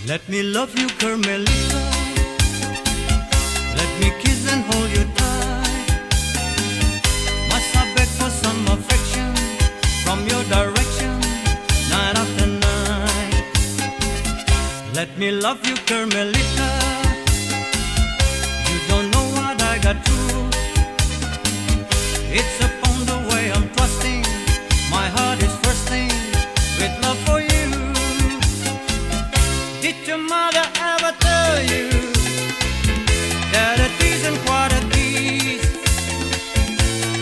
Let me love you, Carmelita. Let me kiss and hold you tight. Must I beg for some affection from your direction, night after night? Let me love you, Carmelita. You don't know what I got through. It's upon the way I'm trusting. My heart is bursting with love for you. Did your mother ever tell you that a tease and quite a tease?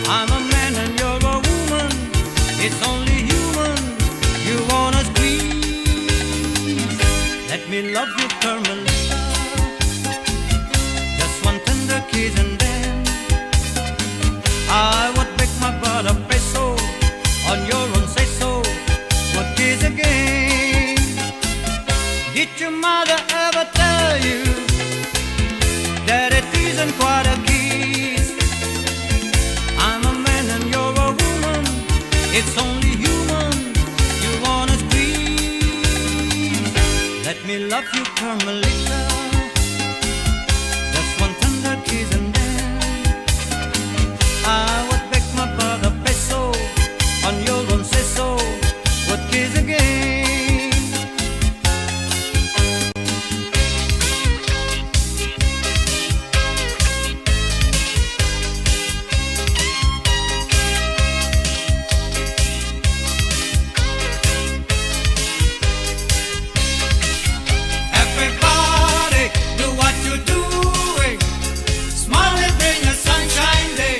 I'm a man and you're a woman. It's only human. You wanna squeeze. Let me love you, Carmelita. Just one tender kiss and then I would beg my brother peso on your own say so. Would kiss again. Did your mother ever tell you that it isn't quite a kiss? I'm a man and you're a woman. It's only human. You wanna squeeze. Let me love you, Carmelita. Just one tender kiss and then I would beg my brother peso on your own say so. Would kiss again. Everybody, do what you're doing. Smile and bring a sunshine day.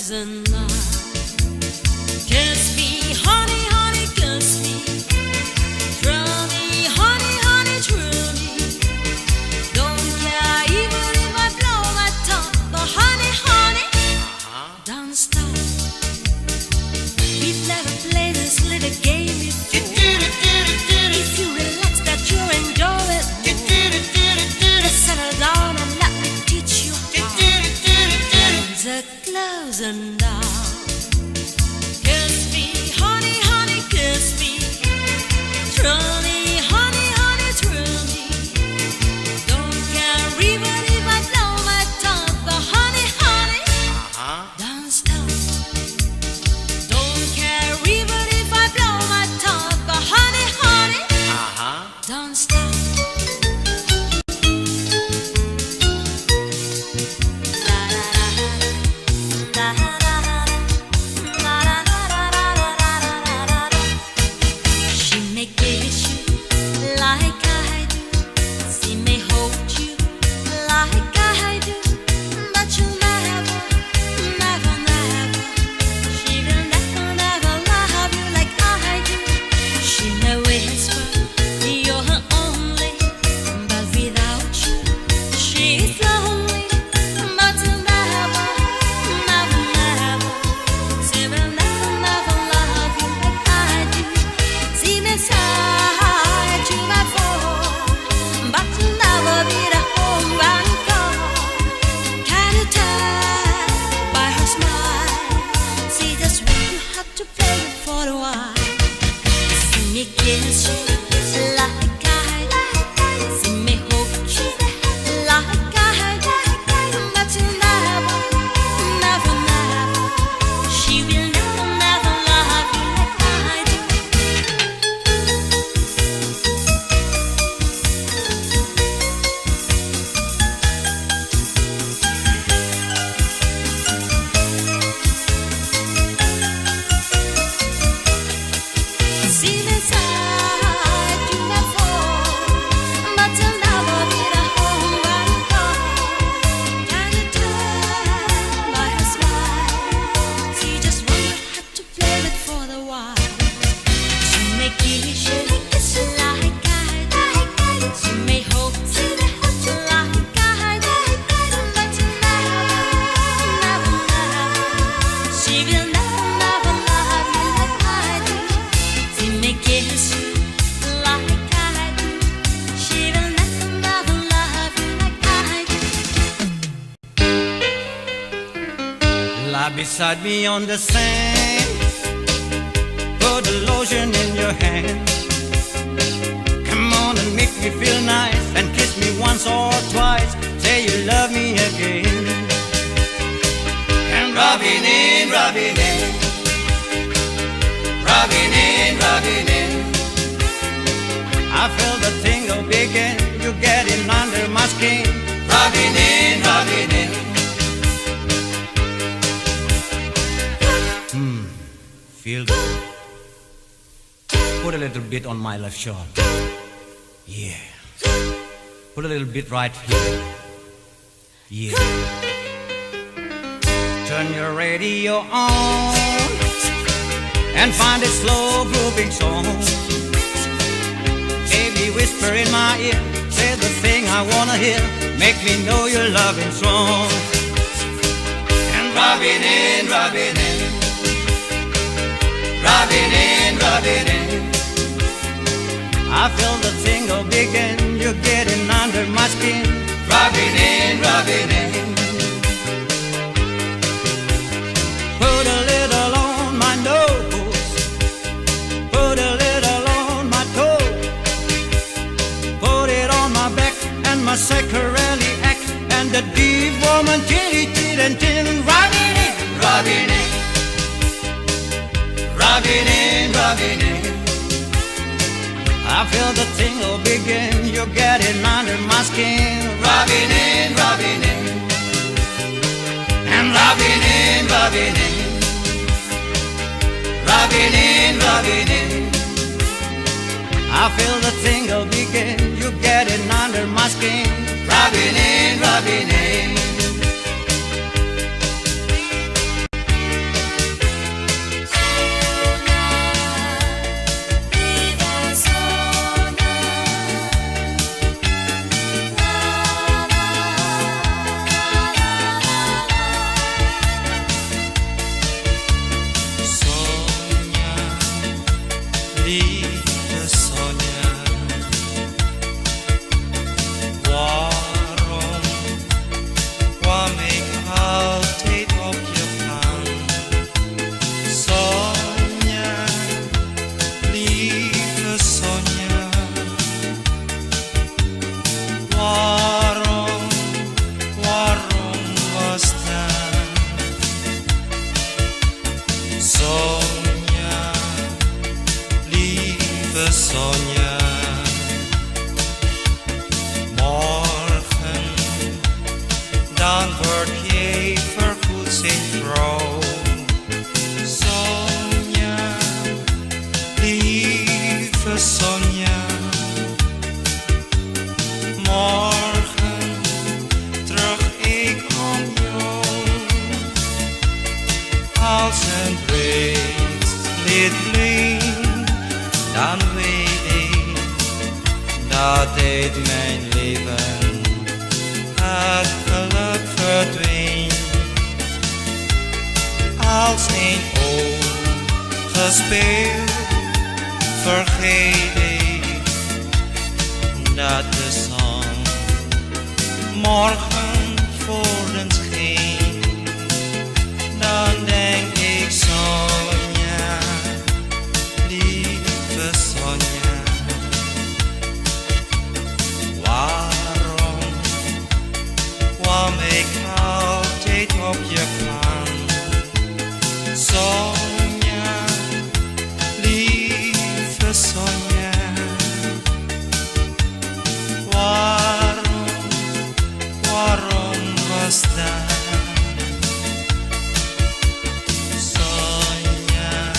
closing now. Kiss me, honey, honey, kiss me. Thrill me, honey, honey, thrill me. Don't care even if I blow my top. But honey, honey, don't stop. We've never played this little game before. If you relax, that you enjoy it. Just settle down and let me teach you how. The closing down. Kiss me, honey, honey, kiss me. Thrill me, honey, honey, thrill me. Don't care even if I blow my top. But honey, honey, don't stop. Don't care even if I blow my top. But honey, honey, don't stop. She may kiss you like I do. She may hold you like I do. But you'll never, never, never. She will never, never love you like I do. She may whisper you're her only, but without you she's lonely. But you'll never, never, never. She will never, never love you like I do. She may side you my phone, but you'll never be the home run call. Can you tell by her smile? She just wants you have to play it for a while. She may kiss you like I do. She may hold you like I do. But you'll never, never, never. She will never, never love you like I do. She may side you my phone, but you'll never be the home run call. Can you tell by her smile? She just wants you have to play it for the while. She may kiss you like I do. She may hold you like I do. But you'll never, never, never. She will never, never love you like I do. She may kiss you like I do. She will never, never love you like I do. Lie beside me on the sand. Put the lotion in your hand. Come on and make me feel nice. And kiss me once or twice. Say you love me again. And rubbing in, rubbing in. Rubbing in, rubbing in. I feel the tingle begin. You're getting under my skin. Rubbing in, rubbing in. Feel good. Put a little bit on my left shoulder. Yeah. Put a little bit right here. Yeah. Turn your radio on and find a slow grooving song. Baby, whisper in my ear. Say the thing I wanna hear. Make me know you're loving strong. And rubbing in, rubbing in. Rubbing in, rubbing in. I feel the tingle begin. You're getting under my skin. Rubbing in, rubbing in. Put a little on my nose. Put a little on my toe. Put it on my back and my sacrally act. And the deep woman tin and tin. Rubbing in, rubbing in. Rubbing in, rubbing in. I feel the tingle begin. You're getting under my skin. Rubbing in, rubbing in. And rubbing in, rubbing in. Rubbing in, rubbing in. I feel the tingle begin. You're getting under my skin. Rubbing in, rubbing in. ooit mijn leven het geluk verdween. Als een oog gespeeld vergeet ik dat de zon morgen voor ons scheen. Dan denk ik Sonja, lieve Sonja, waarom kwam ik altijd op je plan? Sonja, lieve Sonja, waarom was dat? Sonja,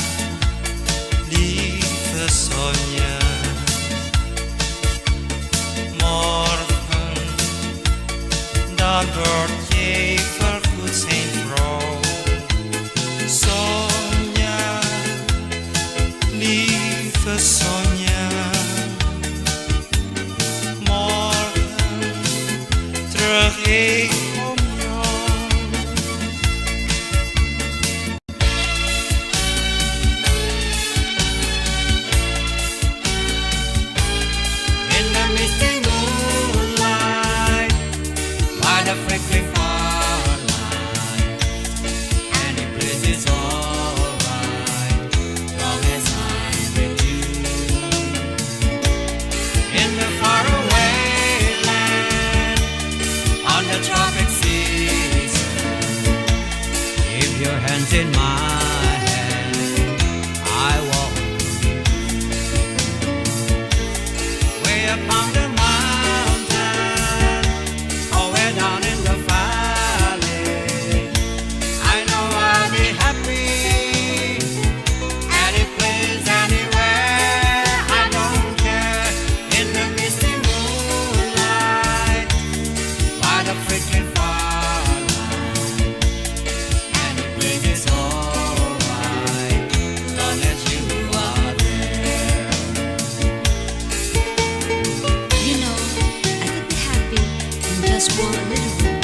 lieve Sonja, morgen dan word jij vergoed zijn vrouw. Sonja, lieve Sonja, morgen terug ik om jou. In the misty moonlight, by the flickering firelight, any place is alright, long as I'm with you. In the faraway land, on the tropic seas, keep your hands in my hand, I walk way upon the mountain, or way down in the valley. I know I'll be happy, any place, anywhere, I don't care. In the misty moonlight, by the freaking firelight, any place is alright, long as you are there. You know, I could be happy in just one little room,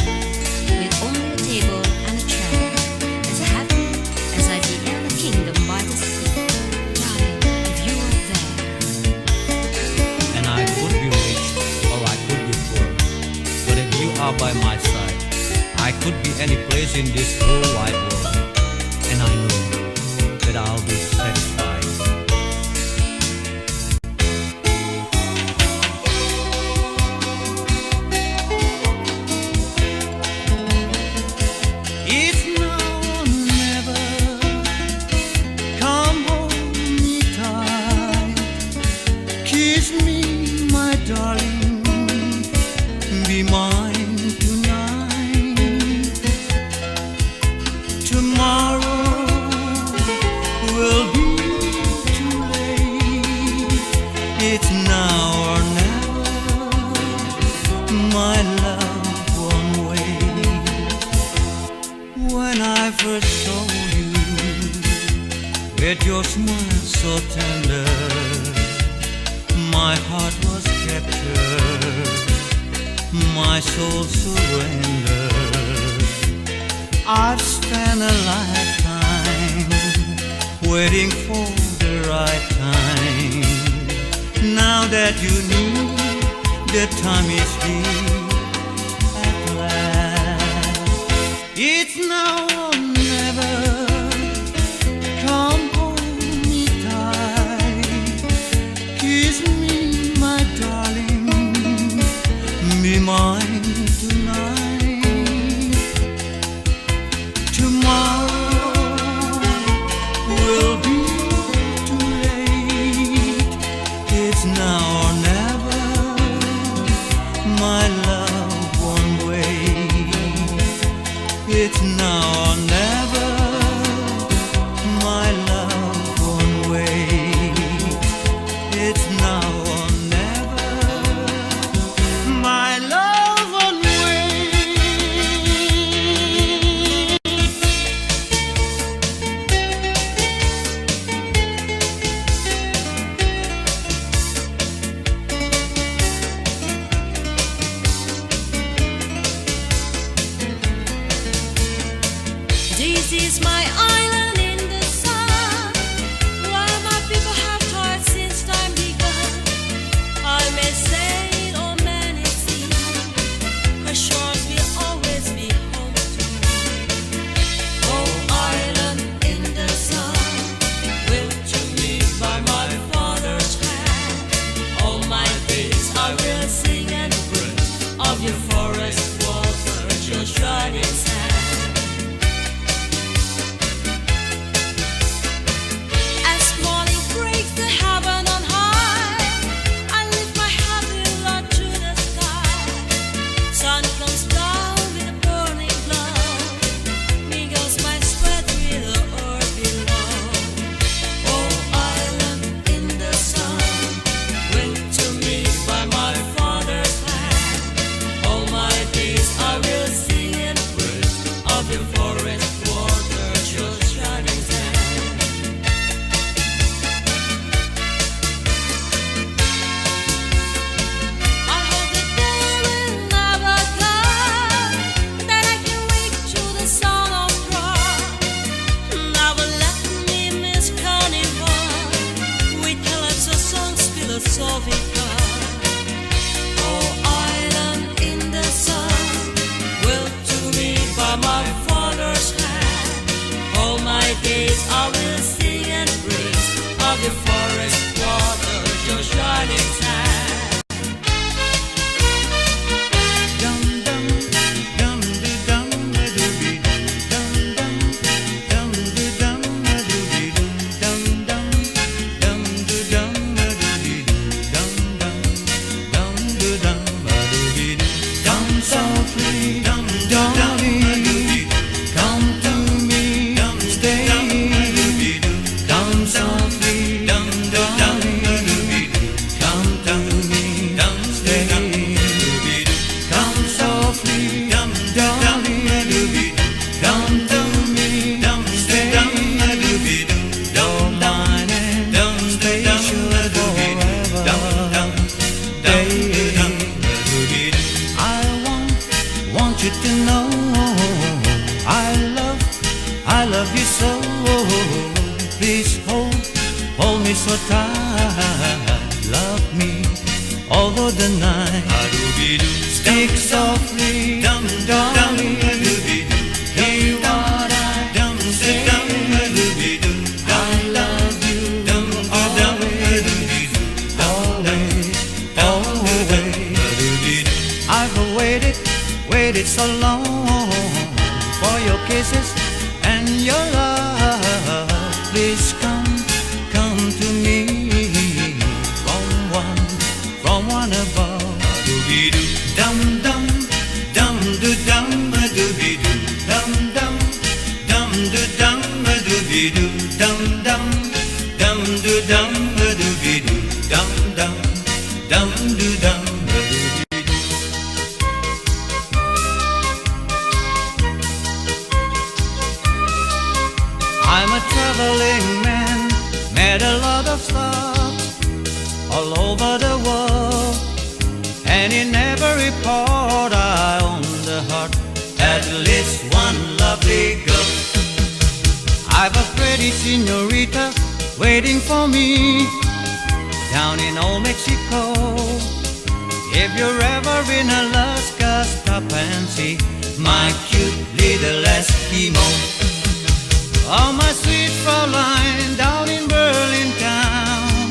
with only a table and a chair, as happy as I'd be in the kingdom by the sea. Darling, if you were there. And I could be rich or I could be poor, but if you are by my side, I could be any place in this whole wide world, and I know that I'll be satisfied. It's now or never, come hold me tight, kiss me, my darling, be mine tonight. Tomorrow will be too late. It's now or never, my love won't wait. When I first saw you, with your smile so tender, my heart was captured, my soul surrendered. I've spent a lifetime waiting for the right time. Now that you knew the time is here at last. It's now or never, come hold me tight, kiss me, my darling, be mine tonight. Tomorrow will be too late. It's now or never, my love won't wait. It's now or never, my love won't wait. It's now or never, my love won't wait. She's my island in the sun, where my people have toiled since time begun. I may sail or many seas, her shores will always be home to me. Oh, island in the sun, built to me by my father's hand. All my days I will sing and praise of your forest water, your shining sand. As morning breaks the heaven on high, I lift my happy lot to the sky. Sun comes down with a burning glow, mingles my sweat with the earth below. Oh, island in the sun, built to me by my father's hand. All my days I will sing and praise of your forest water, your shining sand. I hope the day will never come, that I can wake to the sound of drum. Never let me miss carnival, with calypso songs philosophical. Oh, island in the sun, built to me by my father's hand. All my days I will sing and praise of your forest water, your shining sand. Dum dum dum de dum dooby dum dum dum de dum dooby dum dum dum de dum dooby dum dum dum de dum dooby dum softly dum darling, come to me, stay. Come softly dum darling, come to me, stay. Come softly, dum darling, come to me, stay. Don't mind and stay sure forever. I want you to know I love you so. Please hold me so tight. Love me although the night. Speak softly, darling. Hear what I say. I love you always. I've waited so long for your kisses and your love. Please come to me from one above. Dum dum dum do dum dooby doo dum dum dum do dum dooby doo dum dum dum do dum dooby doo dum dum dum do dum dooby doo. I'm a traveling man, met a lot of stops all over the world, and in every port I own the heart at least one lovely girl. I've a pretty señorita waiting for me down in old Mexico. If you're ever in Alaska, stop and see my cute little Eskimo. Oh, my sweet Fraulein down in Berlin town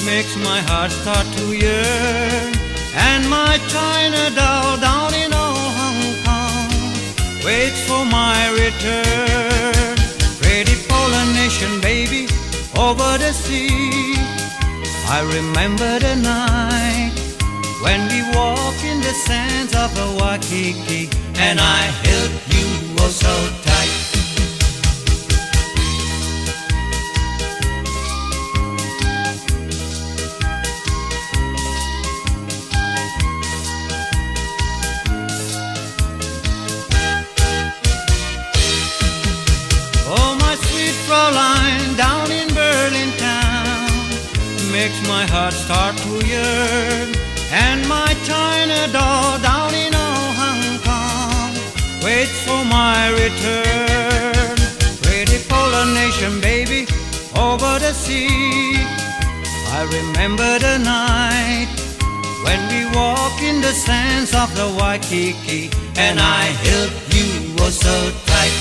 makes my heart start to yearn. And my China doll down in old Hong Kong waits for my return. Pretty Polynesian baby over the sea, I remember the night when we walked in the sands of Waikiki, and I held you oh so tight. Fraulein down in Berlin town makes my heart start to yearn. And my China doll down in old Hong Kong waits for my return. sea. I remember the night when we walked in the sands of the Waikiki, and I held you oh so tight.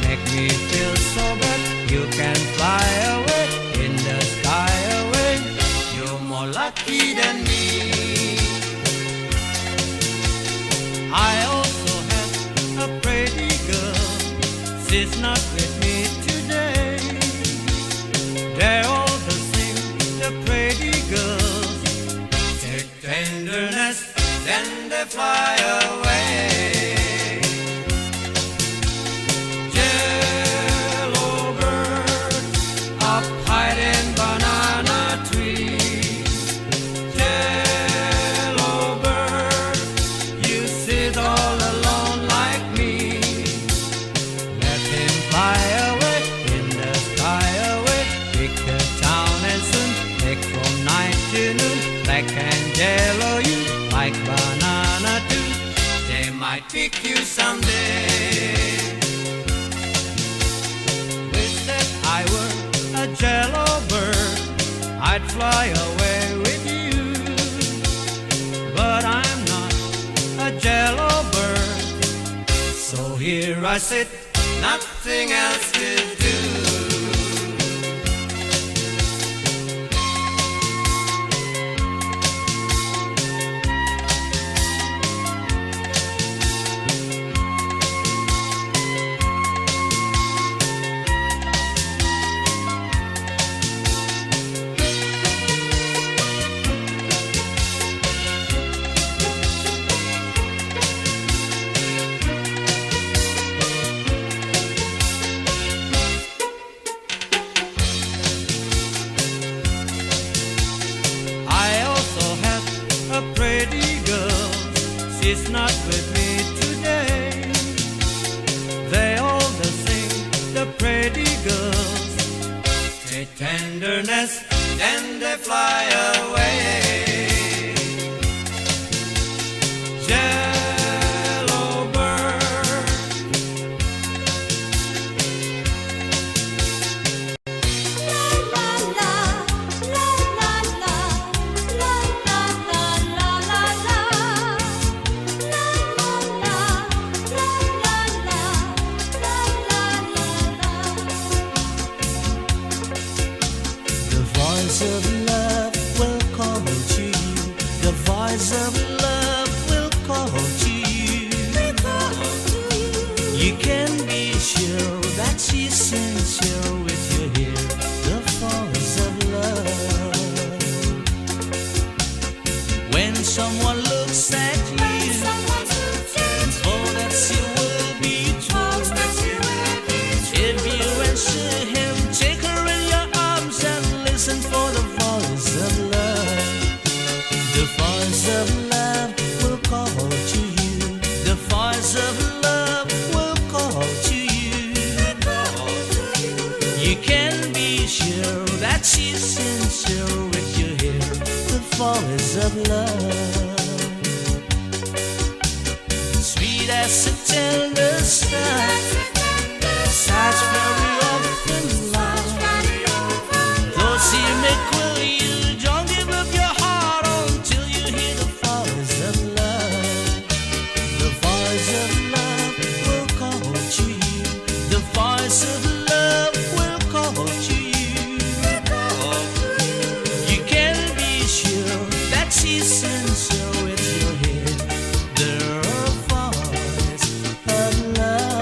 Make me feel so good. You can fly away in the sky away. You're more lucky than me. I also have a pretty girl. She's not with me today. They're all the same, the pretty girls. Take tenderness, then they fly away. Black and yellow, you like banana too. They might pick you someday. Wish that I were a jello bird, I'd fly away with you. But I'm not a jello bird, so here I sit, nothing else to do. She's not with me today. They all the same, the pretty girls. Take tenderness, then they fly away. Yellow bird. La la la, la la la, la la la la la la. The voice of love will come voice of love will call to you. You can be sure that she's sincere with you here. The voice of love. When someone looks at you, oh, that she will be true. If you answer him, take her in your arms and listen for the voice of love. The voice of love will call to you. The voice of love will call to you. You can be sure that she's sincere with you here. The voice of love. Sweet as a tender sun, sighs very often love. Though she may quill you, don't give up your heart until you hear the voice of love. The voice of love will call to you. The voice of love will call to you. You can be sure that she's sincere with you here. The voice of love.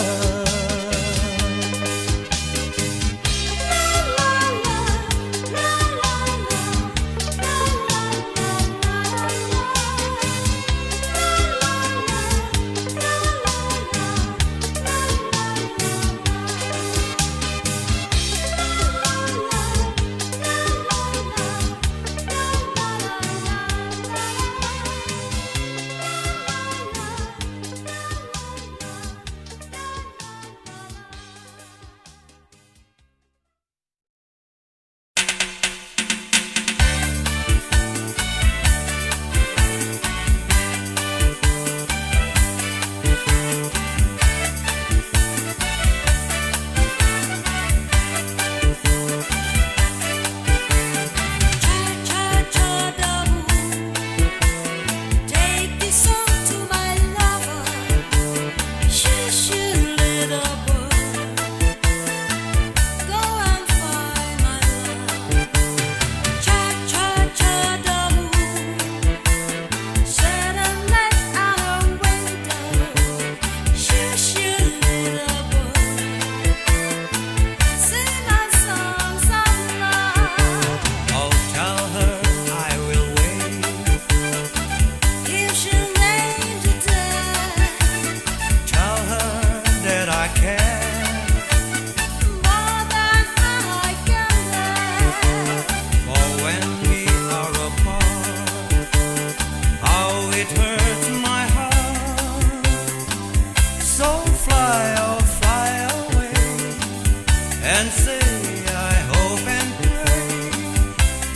And say I hope and pray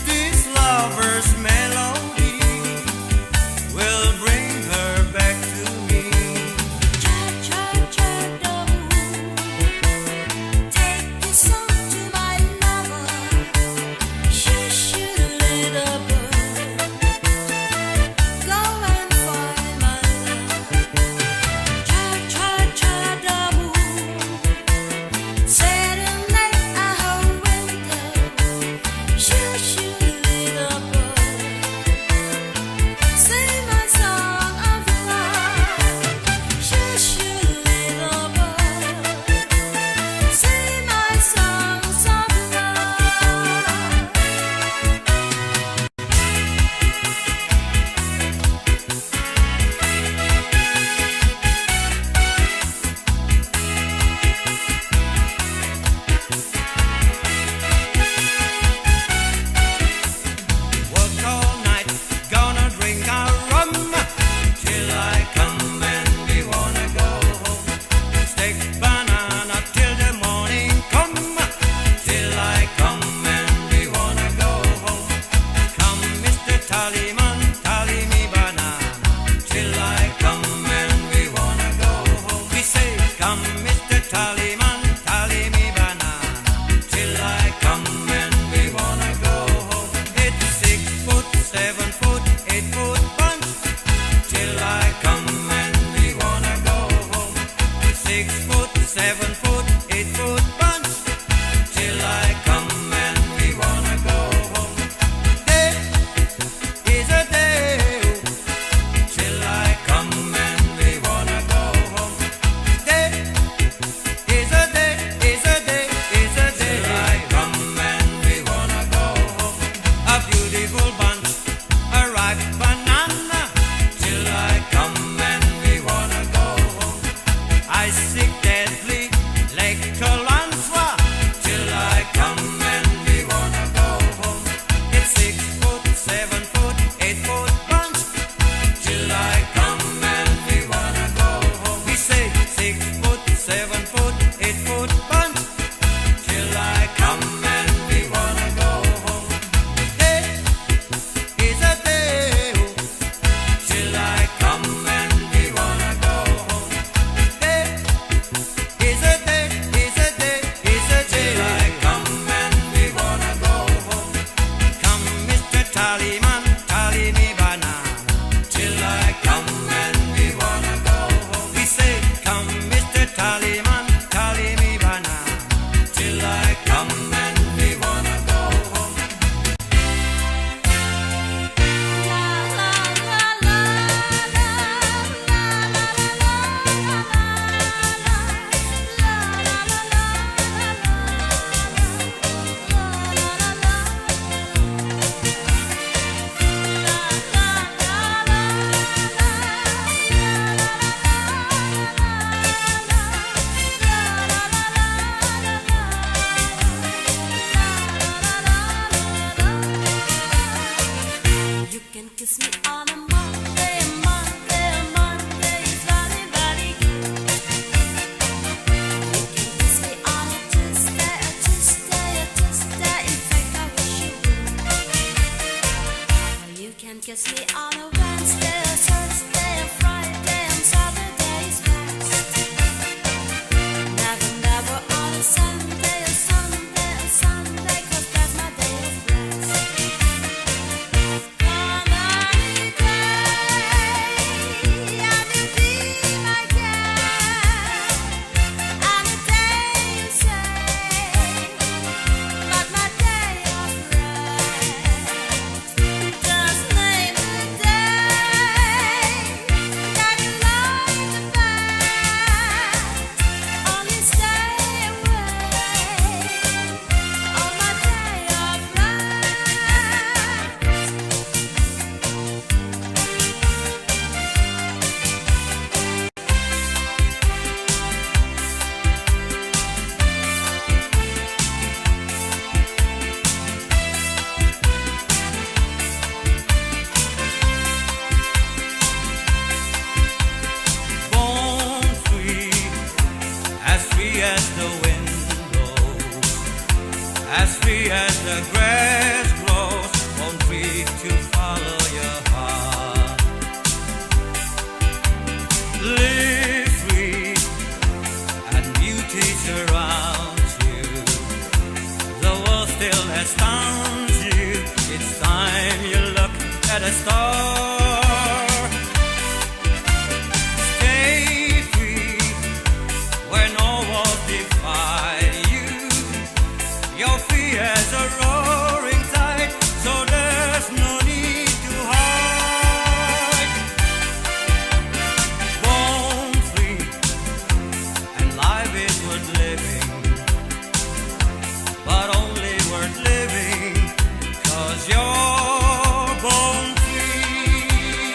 this lover's melody will bring her back to me. Take this song to my lover. Shush you little bird. Go and find my love. Cha-cha-cha-da-boo. as the wind blows, as free as the grass grows, born free to follow your heart. Live free and beauty surrounds you. The world still astounds you. It's time you look at a star. Stay free where no walls defy you. You're free as a roaring tide, so there's no need to hide. Born free and life is worth living, but only worth living 'cause you're born free.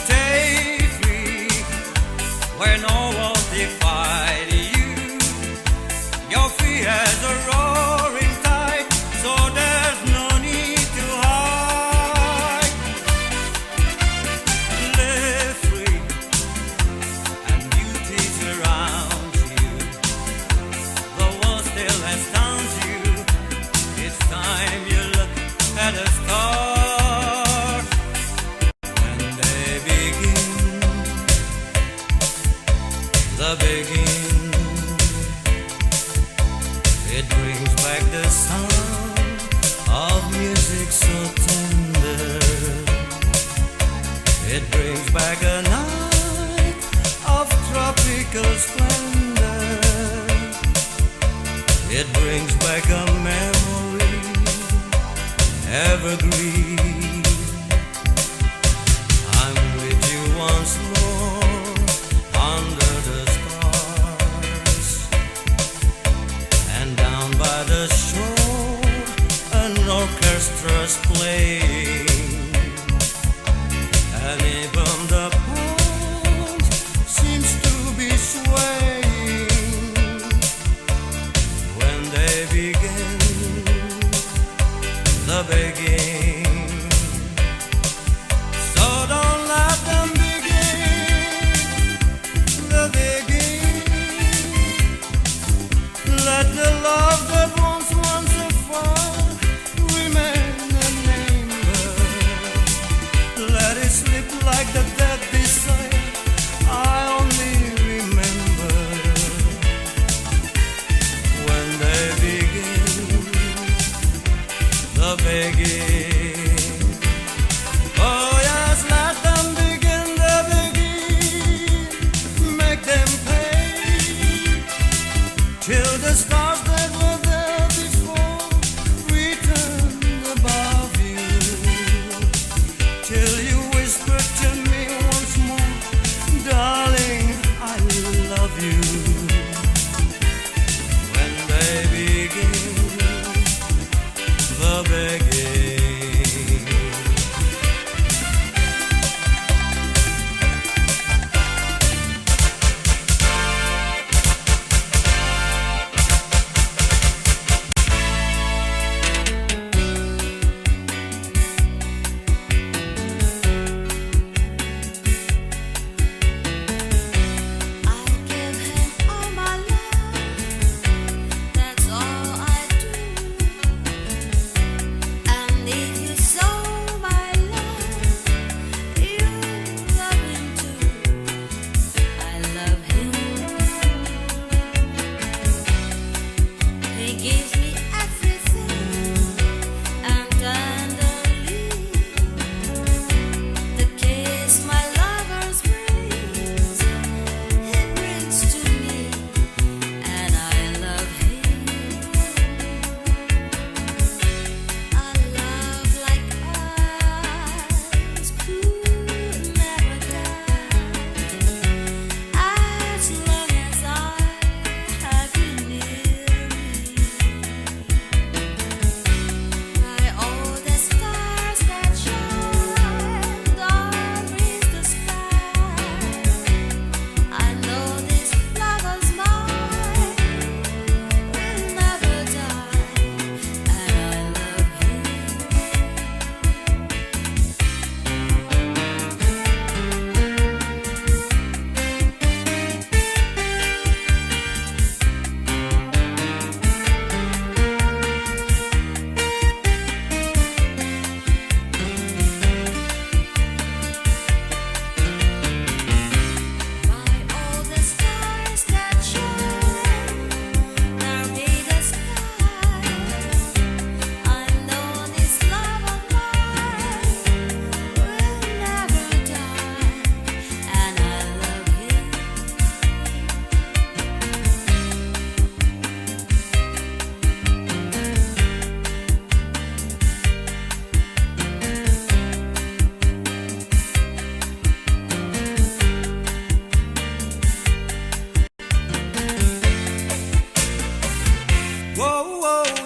Stay free where no walls divide you. You're free as a roaring tide, so there's no need to hide. Live free and beauty surrounds you. The world still astounds you. It's time you look at a star. When they begin, the begin, it brings back the sound of music so tender. It brings back a night of tropical splendor. It brings back a memory evergreen. I'm with you once more under the stars, and down by the shore an orchestra's playing, and even the pond seems to be swaying. When they begin, the begin, so don't let them begin, the begin. Let the love that once afar remain unnamed. Let it slip like the dead desire I only remember. When they begin, the begin.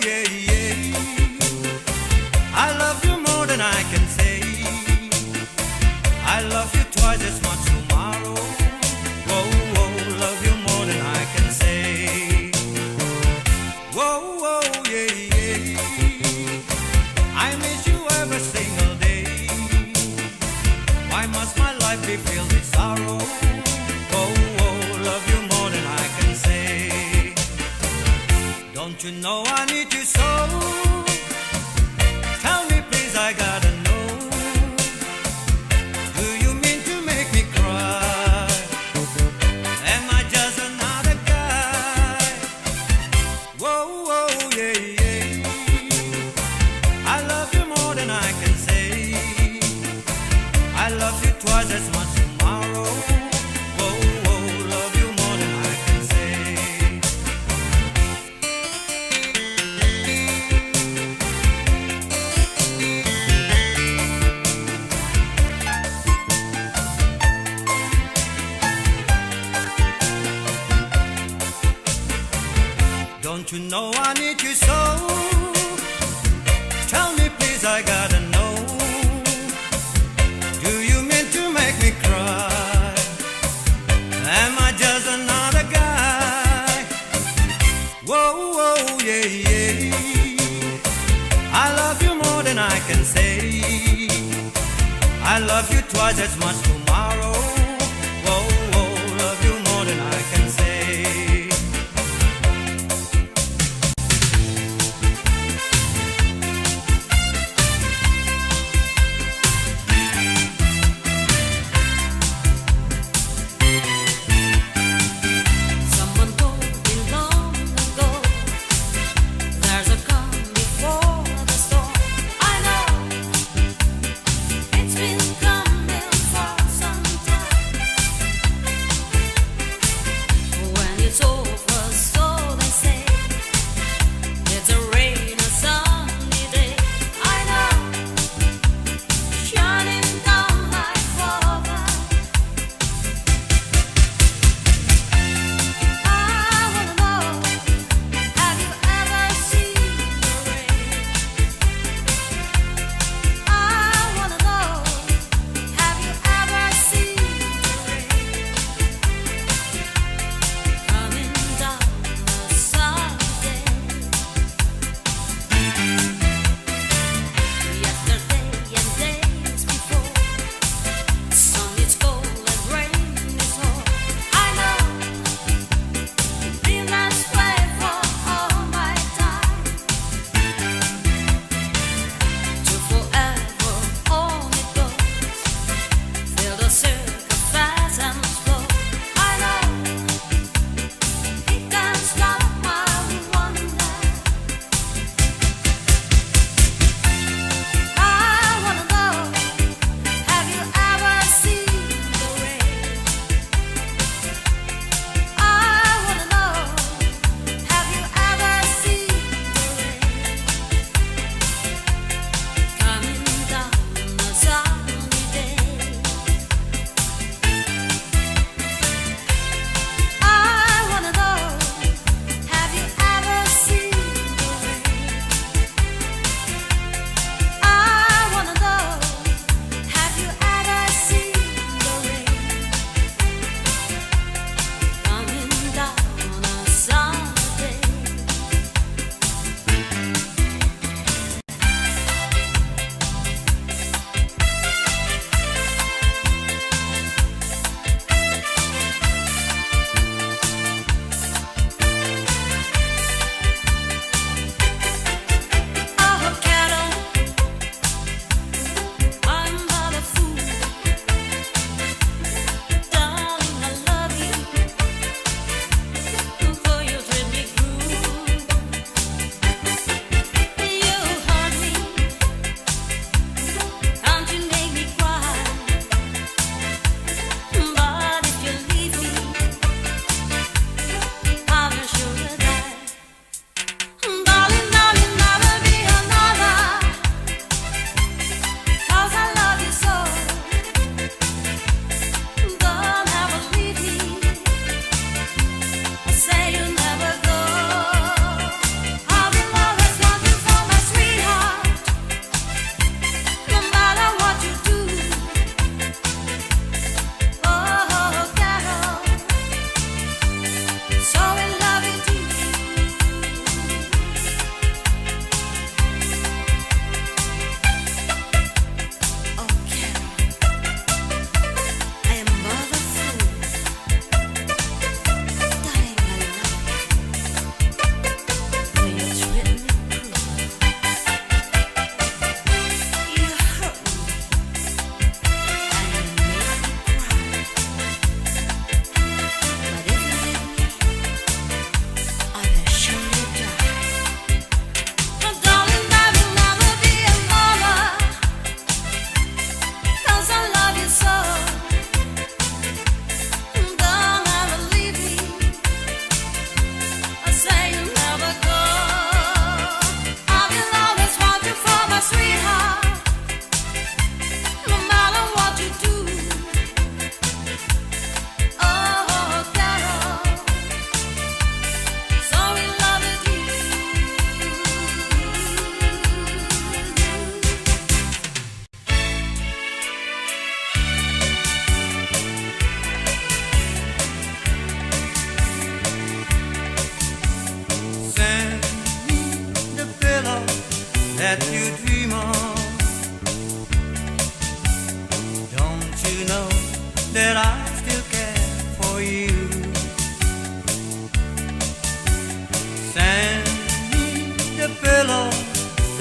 yeah, yeah. I love you more than I can say. I love you twice as much tomorrow. Whoa, whoa, love you more than I can say. Whoa, whoa, yeah, yeah. I miss you every single day. Why must my life be filled with sorrow? Whoa, whoa, love you more than I can say. Don't you know I need you so? Tell me please, I gotta know. Do you mean to make me cry? Am I just another guy? Whoa, whoa, yeah, yeah. I love you more than I can say. I love you twice as much tomorrow. Whoa, whoa, love you more than I can say. Don't you know I need you so? Tell me please, I gotta know. Do you mean to make me cry? Am I just another guy? Whoa, whoa, yeah, yeah. I love you more than I can say. I love you twice as much tomorrow. Whoa, whoa, love you more than I can say. Someone told me long ago, there's a calm before the storm. I know it's been coming for some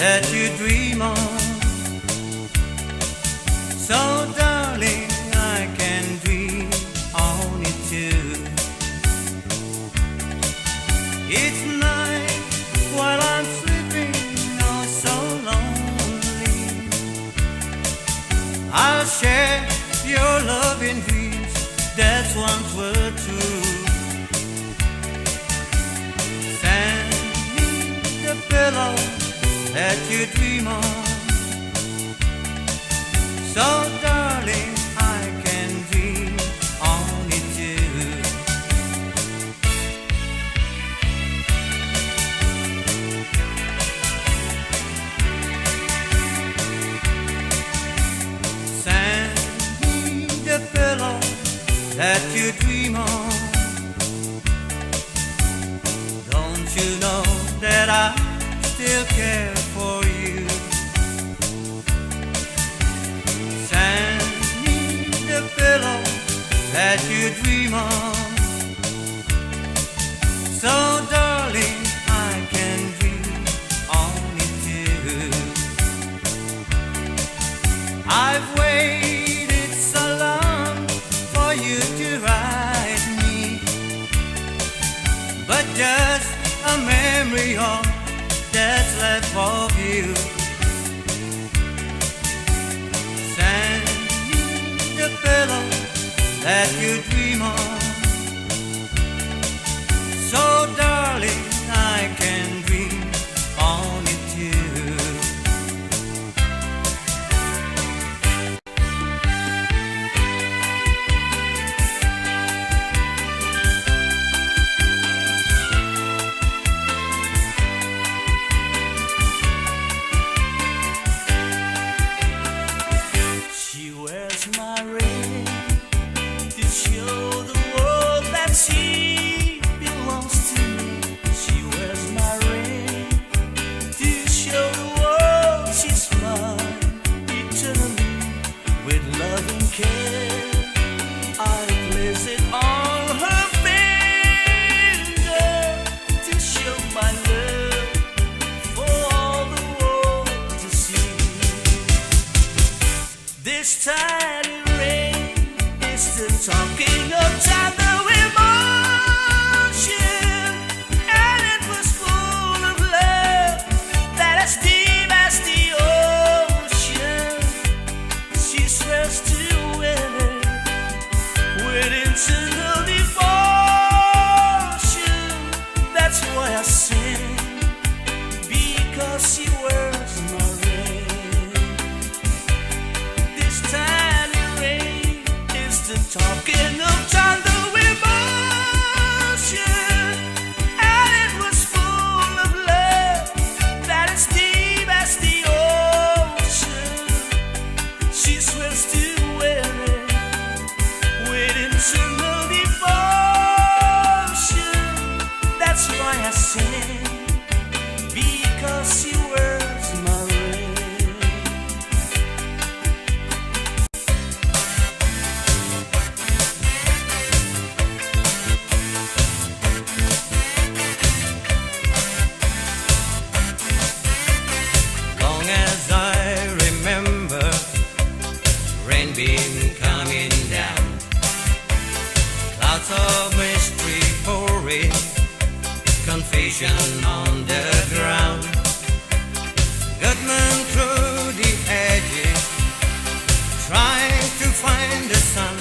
that you dream of. So darling, I can dream on it too. Each night while I'm sleeping, oh so lonely, I'll share your loving dreams that once were true. Send me the pillow that you dream of. So darling, I can dream on it too. Send me the pillow that you dream of. Don't you know that I still care for you? Send me the pillow that you dream of. So darling, I can dream on it too. I've waited so long for you to write me, but just a memory of that's left of you. Send me the pillow that you dream of. So darling, I can dream on it too. She wears my ring to show the world that she belongs to me. She wears my ring to show the world she's mine eternally. With loving care, I place it on her finger to show my love for all the world to see. This tiny ring is the talking of tender emotion, and it was full of love that as deep as the ocean. She swears to wear it with eternal devotion. That's why I sing, because she wears my ring. This tiny ring is the talking of tender emotion, and it was full of love that is deep as the ocean. She swears to wear it with eternal devotion. That's why I sing, because she wears my ring. Long as I remember, rain beam coming down, clouds of mystery pouring, confusion on the ground. Good men through the edges, trying to find the sun.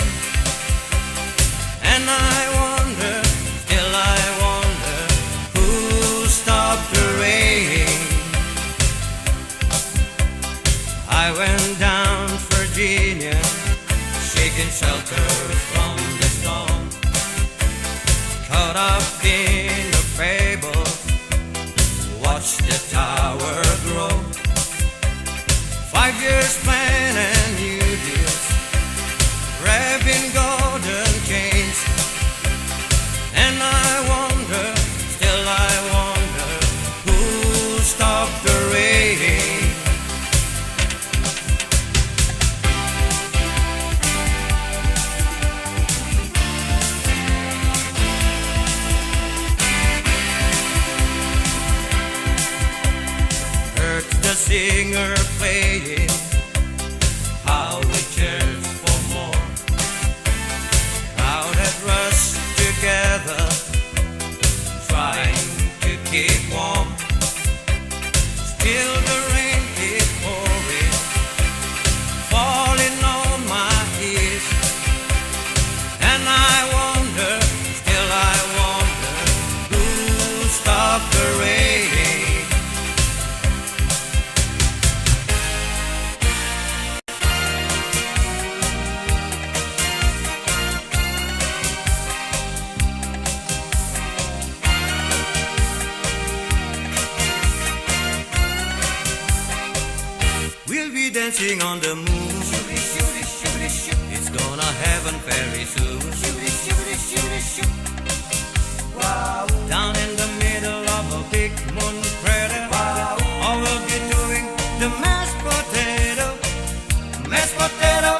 And I wonder, still I wonder, who stopped the rain? I went down Virginia, shaking shelter from the storm, caught up in a fable singer playing, how we cheers for more. Crowd had rushed together, trying to keep warm. Still the rain keep pouring, falling on my ears. And I wonder, still I wonder, who stopped the rain? We'll be dancing on the moon. It's gonna happen very soon. Wow. Down in the middle of a big moon crater. Wow. Or we'll be doing the mashed potato. Mashed potato,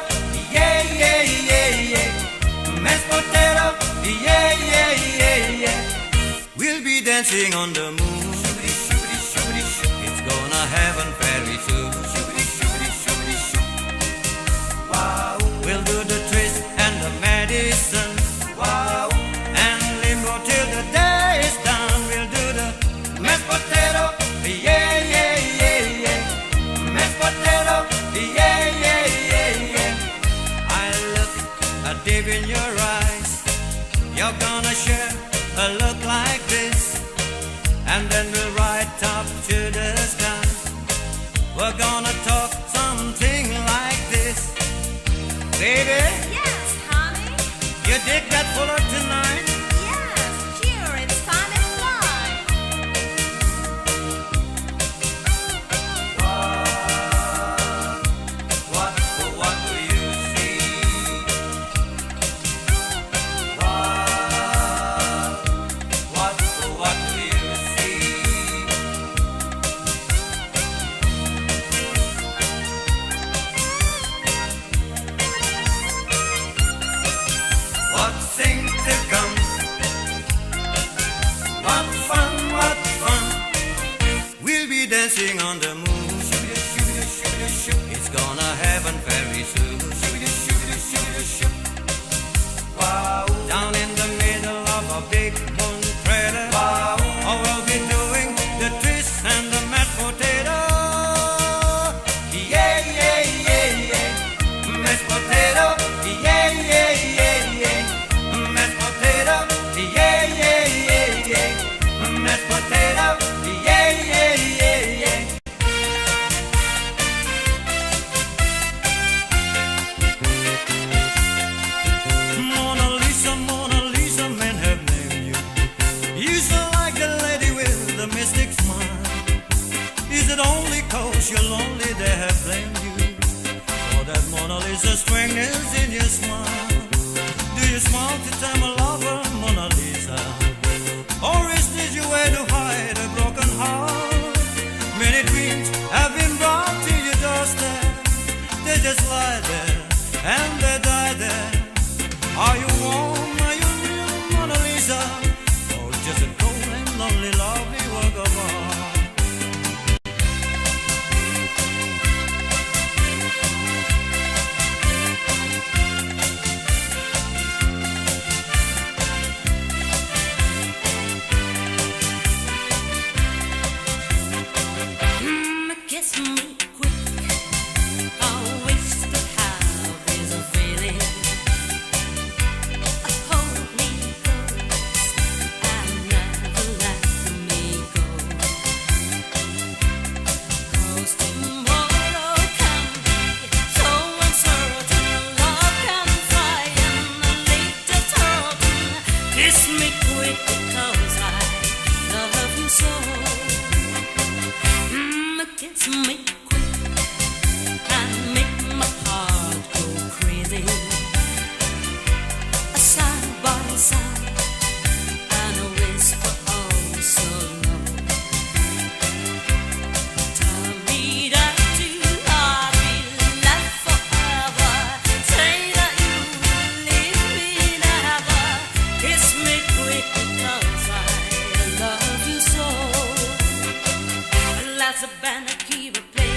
yeah, yeah, yeah, yeah. Mashed potato, yeah, yeah, yeah, yeah. We'll be dancing on the moon. It's gonna happen very soon. Wow. We'll do the twist and the medicine. Wow. And limbo till the day is done. We'll do the mashed potato, yeah, yeah, yeah, yeah. Mashed potato, yeah, yeah, yeah, yeah. I look deep in your eyes. You're gonna share a look like this, and then we'll ride up to the sky. We're gonna talk something like this. Baby, Yes, honey. you dig that fuller tonight? Yes, sure, it's fun and fly. What do you see? What do you see? What things to come? What fun? We'll be dancing on the moon. It's gonna happen very soon. Wow. Down in the middle of a big moon crater. Wow. Or we'll be doing the twist and the mashed potato. Yeah, yeah, yeah, yeah. Mashed potato. Yeah, yeah, yeah, yeah. Mashed potato. Yeah, yeah, yeah, yeah. Mashed potato. Yeah, yeah, yeah, yeah. Mona Lisa, men have named you. You so like the lady with the mystic smile. Is it only 'cause you're lonely they have blamed you for that Mona Lisa strangeness in your smile? Do you smile to tell a lover, Mona Lisa? Or is this your way to hide a broken heart? Many dreams have been brought to your doorstep. They just lie there and they die there. Are you warm? Are you real, Mona Lisa? Or just a cold and lonely, lovely work of art? Kiss me quick. I wish to have this feeling. Hold me close and never let me go. 'Cause tomorrow can be so uncertain. Love can fly and later turn. Kiss me quick because I love you so. Kiss me quick and make my heart go crazy. Side by side and a whisper oh so low. Tell me that you love me, left forever. Say that you will leave me never. Kiss me quick because I love you so. Let's a band keep a play.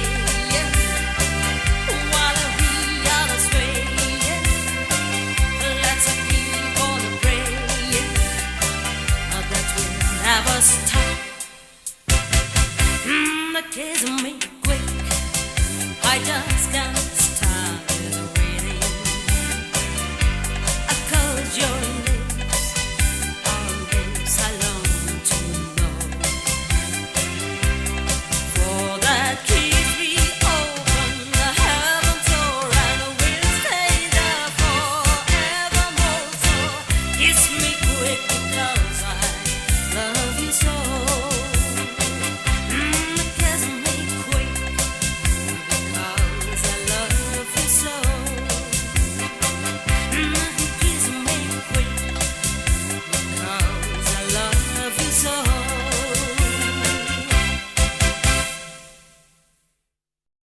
kiss me quick. I just can't